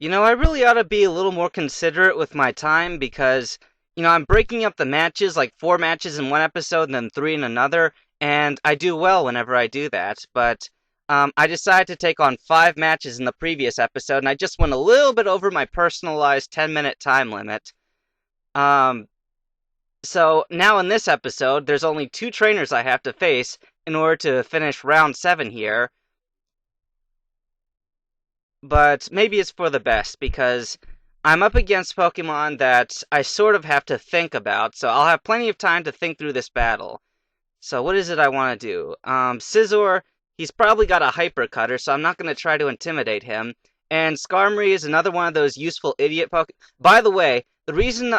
I really ought to be a little more considerate with my time because, I'm breaking up the matches, like 4 matches in one episode and then 3 in another, and I do well whenever I do that. But I decided to take on 5 matches in the previous episode, and I just went a little bit over my personalized 10-minute time limit. Um, so now in this episode, there's only 2 trainers I have to face in order to finish round 7 here. But maybe it's for the best because I'm up against Pokemon that I sort of have to think about, so I'll have plenty of time to think through this battle. So what is it I want to do? Scizor, he's probably got a Hyper Cutter, so I'm not going to try to intimidate him. And Skarmory is another one of those useful idiot Pokemon. By the way, the reason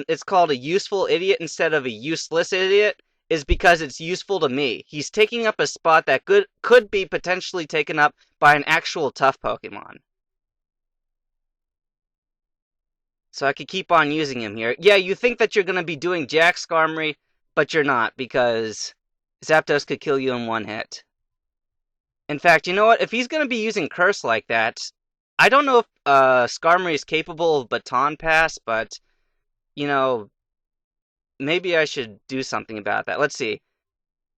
it's called a useful idiot instead of a useless idiot is because it's useful to me. He's taking up a spot that could be potentially taken up by an actual tough Pokemon. So I could keep on using him here. Yeah, you think that you're going to be doing Jack Skarmory, but you're not, because Zapdos could kill you in one hit. In fact, you know what? If he's going to be using Curse like that, I don't know if Skarmory is capable of Baton Pass, but, you know, maybe I should do something about that. Let's see.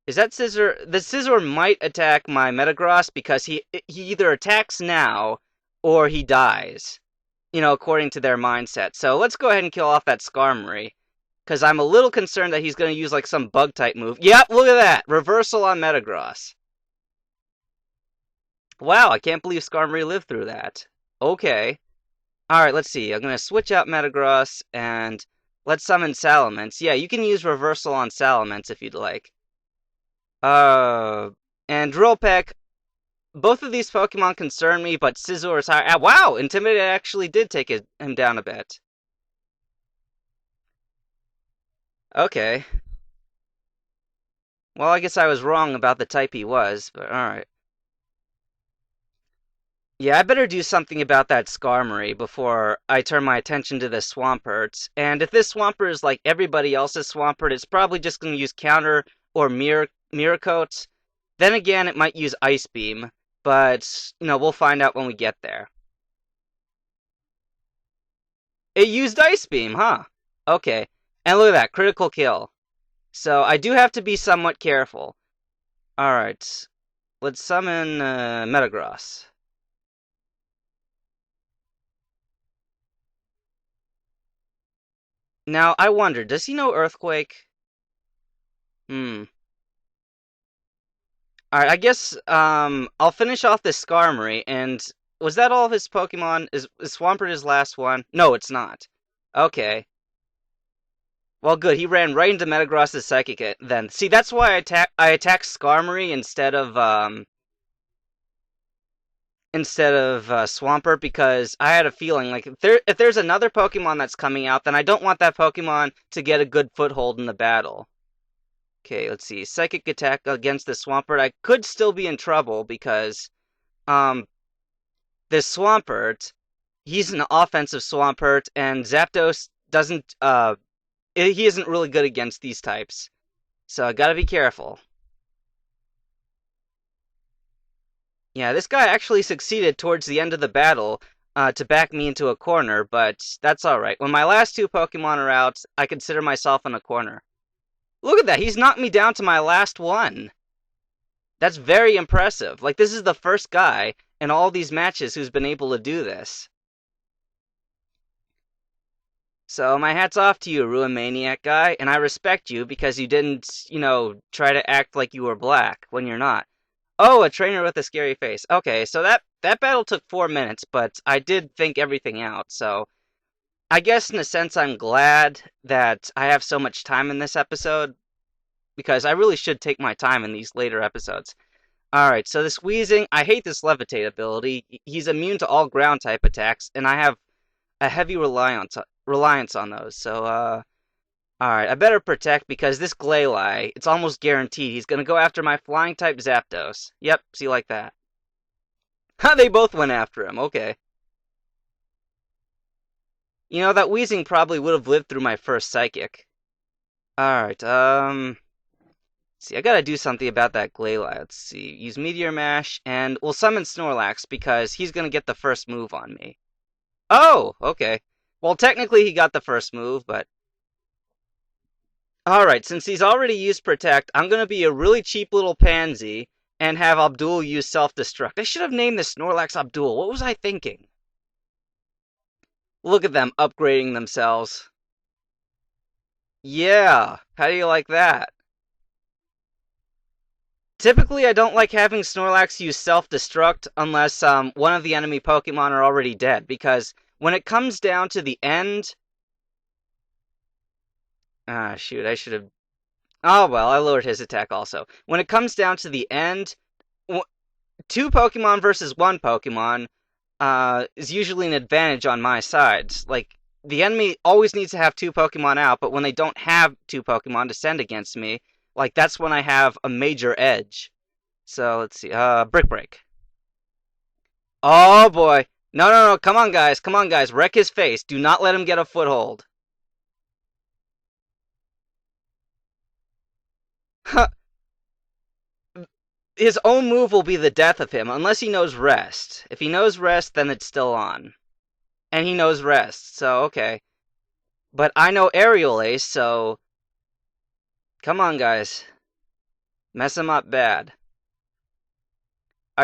Is that Scizor? The Scizor might attack my Metagross because he either attacks now or he dies, according to their mindset. So let's go ahead and kill off that Skarmory, because I'm a little concerned that he's going to use like some Bug-type move. Yep, look at that! Reversal on Metagross. Wow, I can't believe Skarmory lived through that. Okay. Alright, let's see. I'm going to switch out Metagross and let's summon Salamence. Yeah, you can use Reversal on Salamence if you'd like. And Drill Peck. Both of these Pokemon concern me, but Scizor is higher. Wow! Intimidate actually did take him down a bit. Okay. Well, I guess I was wrong about the type he was, but alright. Yeah, I better do something about that Skarmory before I turn my attention to this Swampert. And if this Swampert is like everybody else's Swampert, it's probably just going to use Counter or Mirror Coat. Then again, it might use Ice Beam, but, we'll find out when we get there. It used Ice Beam, huh? Okay. And look at that, critical kill. So I do have to be somewhat careful. Alright. Let's summon Metagross. Now, I wonder, does he know Earthquake? Hmm. Alright, I guess I'll finish off this Skarmory, and was that all of his Pokemon? Is Swampert his last one? No, it's not. Okay. Well, good. He ran right into Metagross's Psychic then. See, that's why I attacked Skarmory instead of Swampert, because I had a feeling like if there's another Pokemon that's coming out, then I don't want that Pokemon to get a good foothold in the battle. Okay, let's see. Psychic attack against the Swampert. I could still be in trouble because um this Swampert, he's an offensive Swampert, and Zapdos doesn't he isn't really good against these types. So I gotta be careful. Yeah, this guy actually succeeded towards the end of the battle to back me into a corner, but that's alright. When my last 2 Pokemon are out, I consider myself in a corner. Look at that, he's knocked me down to my last one. That's very impressive. Like, this is the first guy in all these matches who's been able to do this. So my hat's off to you, Ruin Maniac guy, and I respect you because you didn't, try to act like you were black when you're not. Oh, a trainer with a scary face. Okay, so that battle took 4 minutes, but I did think everything out, so I guess in a sense I'm glad that I have so much time in this episode, because I really should take my time in these later episodes. Alright, so this Weezing, I hate this Levitate ability. He's immune to all ground-type attacks, and I have a heavy reliance on those, so, alright, I better protect because this Glalie, it's almost guaranteed he's gonna go after my flying-type Zapdos. Yep, see like that. Ha, they both went after him, okay. That Weezing probably would have lived through my first Psychic. Alright, see, I gotta do something about that Glalie. Let's see, use Meteor Mash, and we'll summon Snorlax because he's gonna get the first move on me. Oh, okay. Well, technically he got the first move, but... Alright, since he's already used Protect, I'm gonna be a really cheap little pansy and have Abdul use Self-Destruct. I should have named this Snorlax Abdul. What was I thinking? Look at them upgrading themselves. Yeah, how do you like that? Typically, I don't like having Snorlax use Self-Destruct unless one of the enemy Pokemon are already dead, because when it comes down to the end... Ah, shoot, I should have... Oh, well, I lowered his attack also. When it comes down to the end, two Pokemon versus one Pokemon is usually an advantage on my side. Like, the enemy always needs to have two Pokemon out, but when they don't have two Pokemon to send against me, like, that's when I have a major edge. So, let's see, Brick Break. Oh, boy. No, no, no, come on, guys, come on, guys, wreck his face. Do not let him get a foothold. His own move will be the death of him, unless he knows Rest. If he knows Rest, then it's still on. And he knows Rest, so okay. But I know Aerial Ace, so... Come on, guys. Mess him up bad.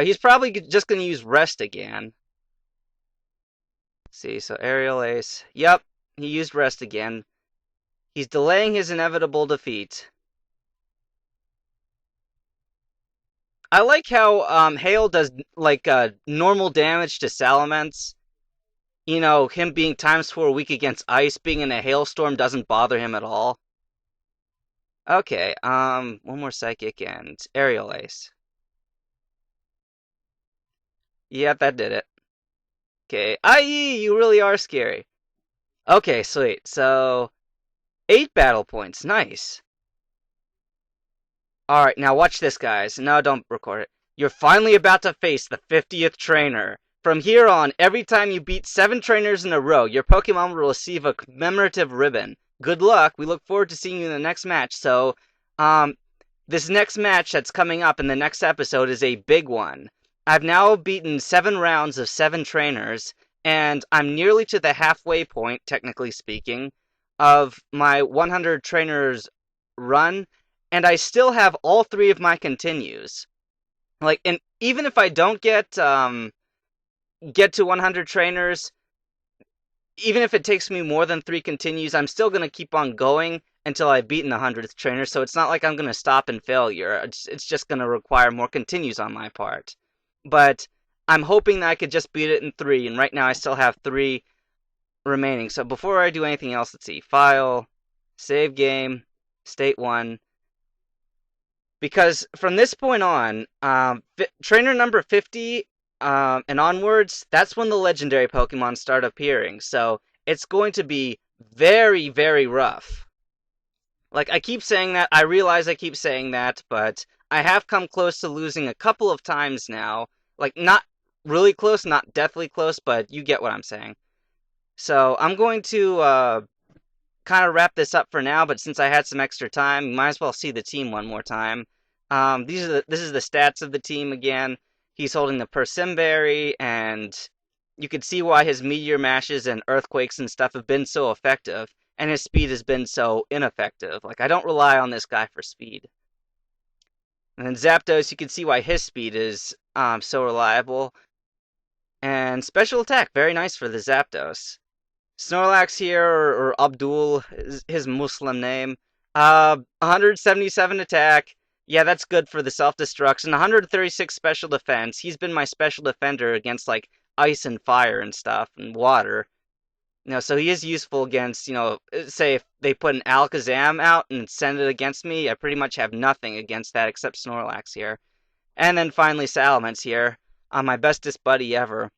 He's probably just going to use Rest again. Let's see, so Aerial Ace. Yep, he used Rest again. He's delaying his inevitable defeat. I like how Hail does like normal damage to Salamence. You know, him being ×4 weak against ice, being in a hailstorm doesn't bother him at all. Okay, one more Psychic and Aerial Ace. Yep, that did it. Okay, IE, you really are scary. Okay, sweet. So, 8 battle points, nice. Alright, now watch this, guys. No, don't record it. You're finally about to face the 50th trainer. From here on, every time you beat 7 trainers in a row, your Pokemon will receive a commemorative ribbon. Good luck. We look forward to seeing you in the next match. So, this next match that's coming up in the next episode is a big one. I've now beaten 7 rounds of 7 trainers, and I'm nearly to the halfway point, technically speaking, of my 100 trainers run, and I still have all 3 of my continues. Like, and even if I don't get to 100 trainers, even if it takes me more than 3 continues, I'm still going to keep on going until I've beaten the 100th trainer, so it's not like I'm going to stop in failure. It's just going to require more continues on my part. But I'm hoping that I could just beat it in 3, and right now I still have 3 remaining. So before I do anything else, let's see. File, save game, state 1. Because from this point on, trainer number 50 and onwards, that's when the legendary Pokemon start appearing. So it's going to be very, very rough. Like, I keep saying that, I realize I keep saying that, but I have come close to losing a couple of times now. Like, not really close, not deathly close, but you get what I'm saying. So I'm going to kind of wrap this up for now, but since I had some extra time, you might as well see the team one more time. This is the stats of the team again. He's holding the Persimberry, and you can see why his Meteor Mashes and Earthquakes and stuff have been so effective, and his speed has been so ineffective. Like, I don't rely on this guy for speed. And then Zapdos, you can see why his speed is so reliable. And special attack, very nice for the Zapdos. Snorlax here, or Abdul, is his Muslim name. 177 attack. Yeah, that's good for the self-destruction. 136 special defense. He's been my special defender against, like, ice and fire and stuff, and water. You know, so he is useful against, you know, say if they put an Alakazam out and send it against me, I pretty much have nothing against that except Snorlax here. And then finally Salamence here, my bestest buddy ever.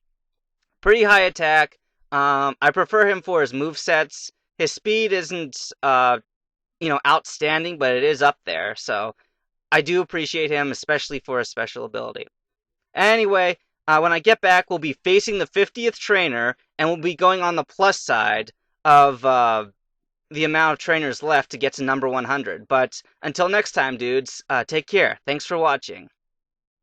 Pretty high attack. I prefer him for his movesets. His speed isn't, you know, outstanding, but it is up there, so I do appreciate him, especially for his special ability. Anyway, when I get back, we'll be facing the 50th trainer, and we'll be going on the plus side of the amount of trainers left to get to number 100. But until next time, dudes, take care. Thanks for watching.